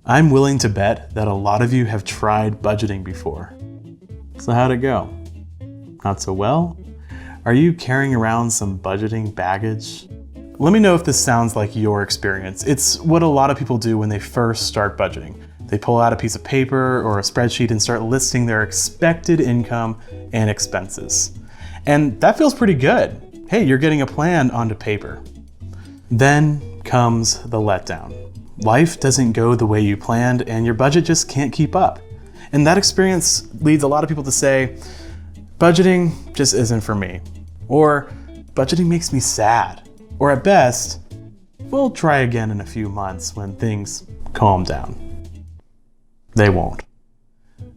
I'm willing to bet that a lot of you have tried budgeting before. So how'd it go? Not so well? Are you carrying around some budgeting baggage? Let me know if this sounds like your experience. It's what a lot of people do when they first start budgeting. They pull out a piece of paper or a spreadsheet and start listing their expected income and expenses. And that feels pretty good. Hey, you're getting a plan onto paper. Then comes the letdown. Life doesn't go the way you planned and your budget just can't keep up. And that experience leads a lot of people to say, budgeting just isn't for me. Or budgeting makes me sad. Or at best, we'll try again in a few months when things calm down. They won't.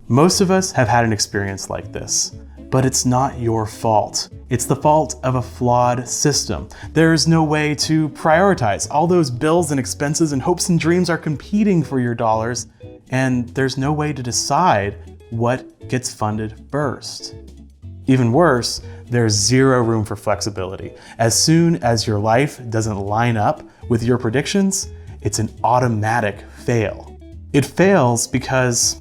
Most of us have had an experience like this, but it's not your fault. It's the fault of a flawed system. There's no way to prioritize. All those bills and expenses and hopes and dreams are competing for your dollars, and there's no way to decide what gets funded first. Even worse, there's zero room for flexibility. As soon as your life doesn't line up with your predictions, it's an automatic fail. It fails because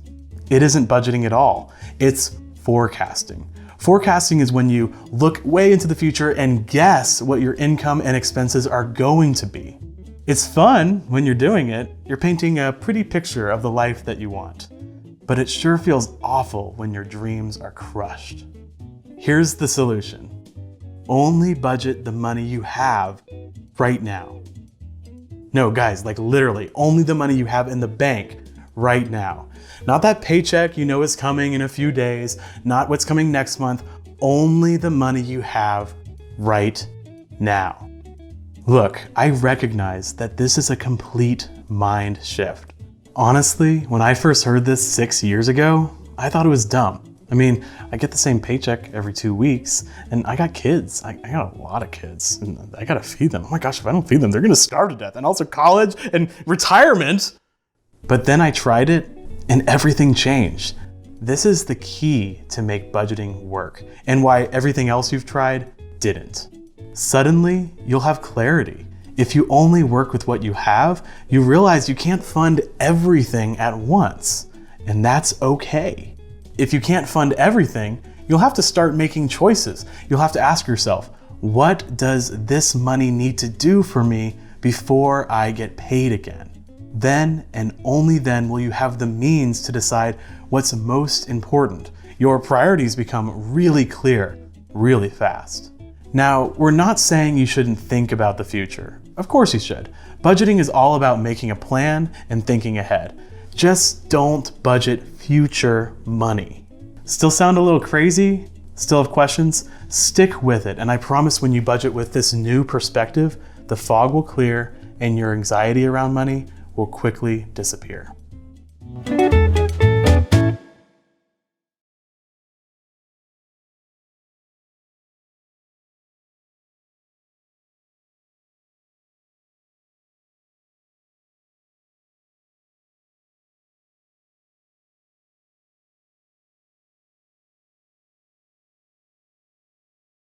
it isn't budgeting at all. It's forecasting. Forecasting is when you look way into the future and guess what your income and expenses are going to be. It's fun when you're doing it. You're painting a pretty picture of the life that you want. But it sure feels awful when your dreams are crushed. Here's the solution. Only budget the money you have right now. No, guys, like literally, only the money you have in the bank right now. Not that paycheck you know is coming in a few days, not what's coming next month, only the money you have right now. Look, I recognize that this is a complete mind shift. Honestly, when I first heard this 6 years ago, I thought it was dumb. I mean, I get the same paycheck every 2 weeks, and I got kids. I got a lot of kids, and I gotta feed them. Oh my gosh, if I don't feed them, they're gonna starve to death, and also college and retirement. But then I tried it, and everything changed. This is the key to make budgeting work, and why everything else you've tried didn't. Suddenly, you'll have clarity. If you only work with what you have, you realize you can't fund everything at once, and that's okay. If you can't fund everything, you'll have to start making choices. You'll have to ask yourself, what does this money need to do for me before I get paid again? Then and only then will you have the means to decide what's most important. Your priorities become really clear, really fast. Now, we're not saying you shouldn't think about the future. Of course you should. Budgeting is all about making a plan and thinking ahead. Just don't budget future money. Still sound a little crazy? Still have questions? Stick with it, and I promise when you budget with this new perspective, the fog will clear and your anxiety around money will quickly disappear.